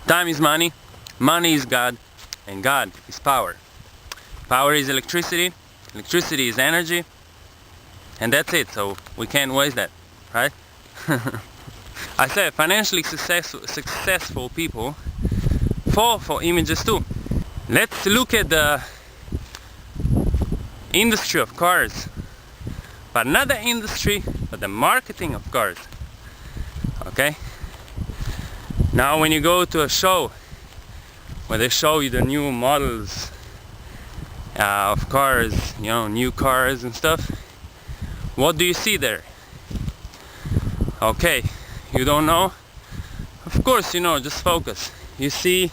Time is money, money is God, and God is power. Power is electricity, electricity is energy, and that's it, so we can't waste that, right? I said financially successful people fall for images too. Let's look at the industry of cars, but not the industry, but the marketing of cars. Okay? Now when you go to a show where they show you the new models of cars, you know, new cars and stuff, what do you see there? Okay, you don't know? Of course you know, just focus. You see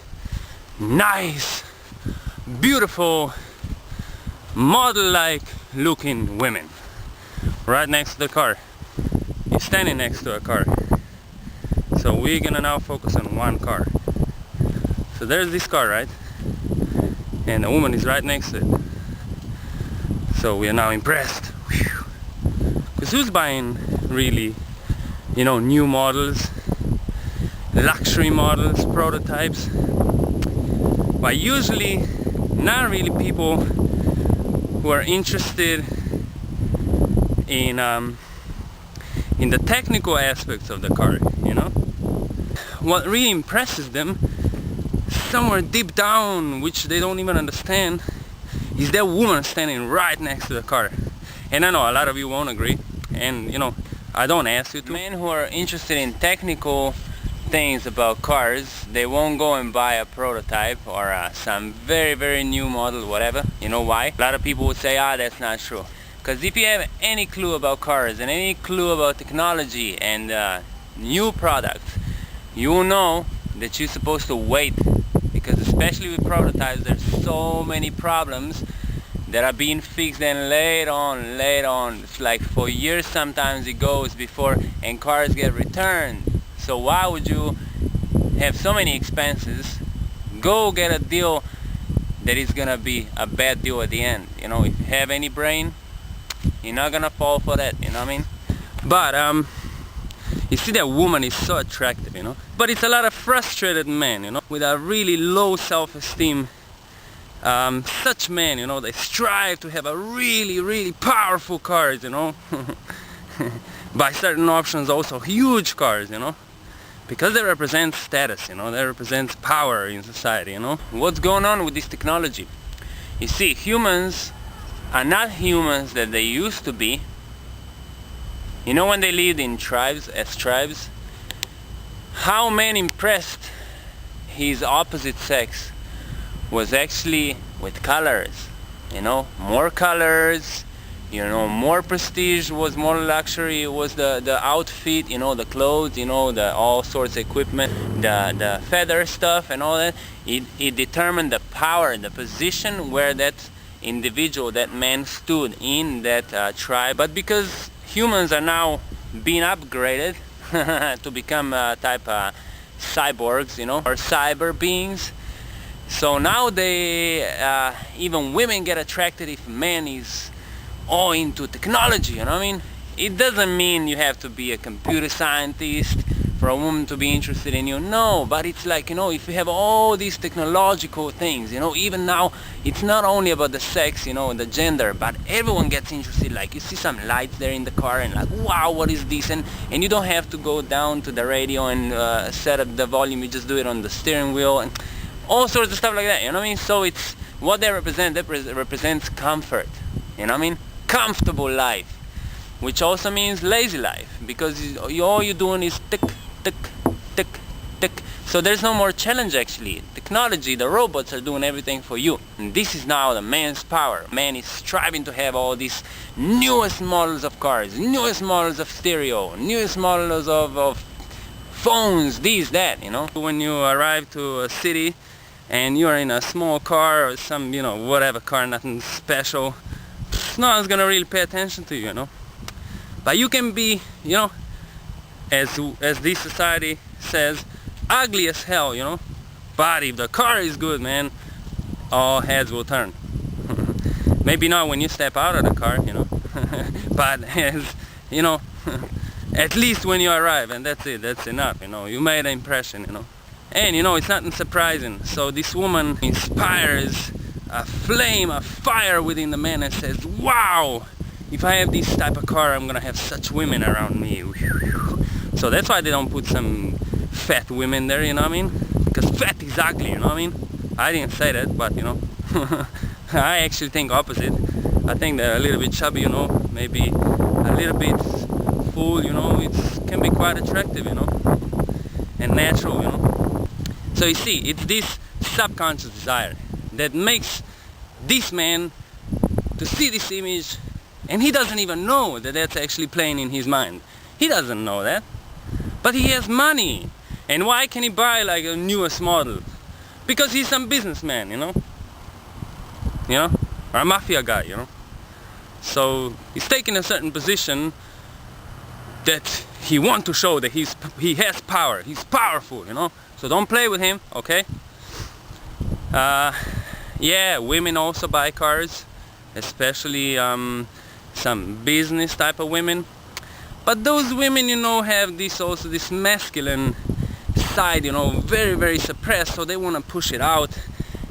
nice, beautiful, model-like looking women right next to the car. You're standing next to a car. So we're gonna now focus on one car. So there's this car, right? And the woman is right next to it. So we are now impressed. Because who's buying really, you know, new models, luxury models, prototypes? But usually not really people who are interested in the technical aspects of the car, you know? What really impresses them, somewhere deep down, which they don't even understand, is that woman standing right next to the car. And I know a lot of you won't agree, and you know, I don't ask you to. Men who are interested in technical things about cars, they won't go and buy a prototype or some very new model, whatever. You know why? A lot of people would say, that's not true. Because if you have any clue about cars and any clue about technology and new products, you will know that you're supposed to wait, because especially with prototypes, there's so many problems that are being fixed and later on. It's like for years sometimes it goes before and cars get returned. So why would you have so many expenses, go get a deal that is gonna be a bad deal at the end? You know, if you have any brain, you're not gonna fall for that, you know what I mean? But you see, that woman is so attractive, you know? But it's a lot of frustrated men, you know, with a really low self-esteem. Such men, you know, they strive to have a really powerful cars, you know? By certain options also huge cars, you know? Because they represent status, you know, they represent power in society, you know? What's going on with this technology? You see, humans are not humans that they used to be. You know, when they lived in tribes, as tribes, how man impressed his opposite sex was actually with colors, you know, more colors, you know, more prestige, was more luxury, it was the outfit, you know, the clothes, you know, the all sorts of equipment, the feather stuff and all that. It determined the power, the position where that individual, that man stood in that tribe. But because humans are now being upgraded to become type cyborgs, you know, or cyber beings, so now they even women get attracted if man is all into technology, you know what I mean? It doesn't mean you have to be a computer scientist for a woman to be interested in you, no, but it's like, you know, if you have all these technological things, you know, even now it's not only about the sex, you know, the gender, but everyone gets interested. Like you see some lights there in the car and like, wow, what is this? And you don't have to go down to the radio and set up the volume, you just do it on the steering wheel and all sorts of stuff like that, you know what I mean? So it's what they represent, represents comfort, you know what I mean? Comfortable life, which also means lazy life, because all you're doing is tick, tick, tick, tick. So there's no more challenge actually. Technology, the robots are doing everything for you. And this is now the man's power. Man is striving to have all these newest models of cars, newest models of stereo, newest models of phones, this, that, you know. When you arrive to a city and you're in a small car or some, you know, whatever car, nothing special, no one's gonna really pay attention to you, you know. But you can be, you know, as this society says, ugly as hell, you know. But if the car is good, man, all heads will turn. Maybe not when you step out of the car, you know. But as, you know, At least when you arrive, and that's it, that's enough, you know, you made an impression, you know. And you know, it's nothing surprising. So this woman inspires a flame, a fire within the man, and says, wow, if I have this type of car, I'm gonna have such women around me. So that's why they don't put some fat women there, you know what I mean? Because fat is ugly, you know what I mean? I didn't say that, but you know, I actually think opposite. I think they're a little bit chubby, you know, maybe a little bit full, you know, it can be quite attractive, you know, and natural, you know. So you see, it's this subconscious desire that makes this man to see this image, and he doesn't even know that that's actually playing in his mind. He doesn't know that, but he has money. And why can he buy like a newest model? Because he's some businessman, you know, or a mafia guy, you know. So he's taking a certain position that he wants to show that he has power, he's powerful, you know. So don't play with him, okay? Yeah, women also buy cars, especially some business type of women. But those women, you know, have this masculine side, you know, very, very suppressed, so they want to push it out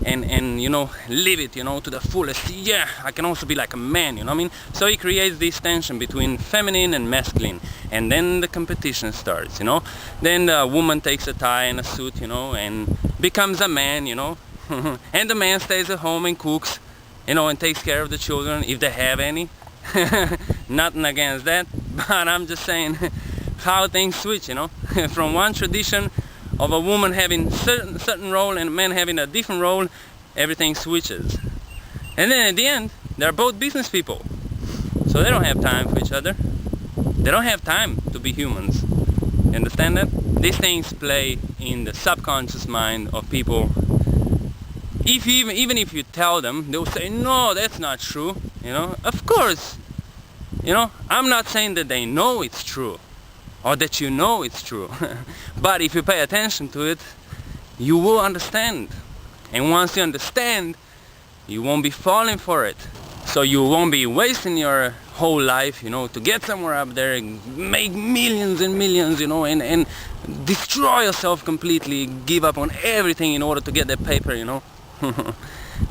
and you know, live it, you know, to the fullest. Yeah, I can also be like a man, you know what I mean? So he creates this tension between feminine and masculine, and then the competition starts, you know. Then the woman takes a tie and a suit, you know, and becomes a man, you know. And the man stays at home and cooks, you know, and takes care of the children if they have any. Nothing against that, but I'm just saying how things switch, you know. From one tradition of a woman having certain role and a man having a different role, everything switches. And then at the end, they're both business people, so they don't have time for each other. They don't have time to be humans. You understand that? These things play in the subconscious mind of people. Even if you tell them, they'll say, no, that's not true, you know. Of course, you know, I'm not saying that they know it's true or that you know it's true. But if you pay attention to it, you will understand. And once you understand, you won't be falling for it. So you won't be wasting your whole life, you know, to get somewhere up there and make millions and millions, you know, and destroy yourself completely, give up on everything in order to get that paper, you know.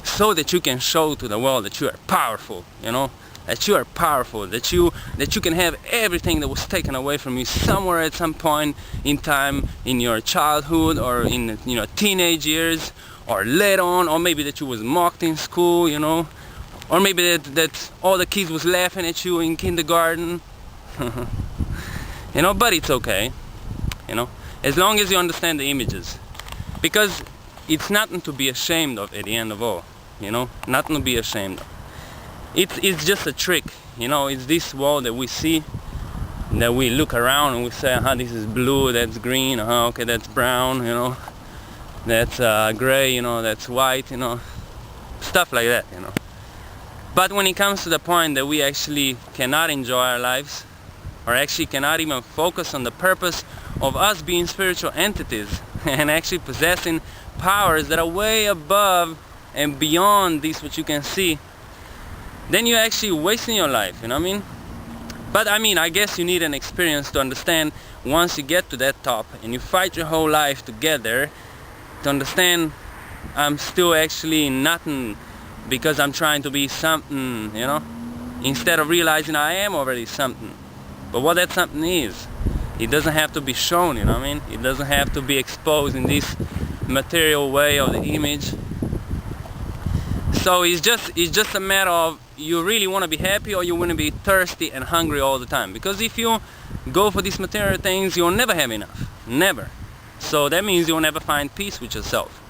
So that you can show to the world that you are powerful, you know, that you are powerful, that you can have everything that was taken away from you somewhere at some point in time in your childhood or in, you know, teenage years, or later on, or maybe that you was mocked in school, you know, or maybe that all the kids was laughing at you in kindergarten. You know, but it's okay, you know, as long as you understand the images, because it's nothing to be ashamed of at the end of all, you know, nothing to be ashamed of. It's just a trick, you know. It's this world that we see, that we look around and we say, this is blue, that's green, okay, that's brown, you know, that's gray, you know, that's white, you know, stuff like that, you know. But when it comes to the point that we actually cannot enjoy our lives, or actually cannot even focus on the purpose of us being spiritual entities and actually possessing powers that are way above and beyond this what you can see, then you're actually wasting your life, you know what I mean? But I mean, I guess you need an experience to understand, once you get to that top and you fight your whole life to get there, to understand I'm still actually nothing because I'm trying to be something, you know, instead of realizing I am already something. But what that something is, it doesn't have to be shown, you know what I mean? It doesn't have to be exposed in this material way of the image. So it's just a matter of, you really want to be happy or you want to be thirsty and hungry all the time. Because if you go for these material things, you'll never have enough. Never. So that means you'll never find peace with yourself.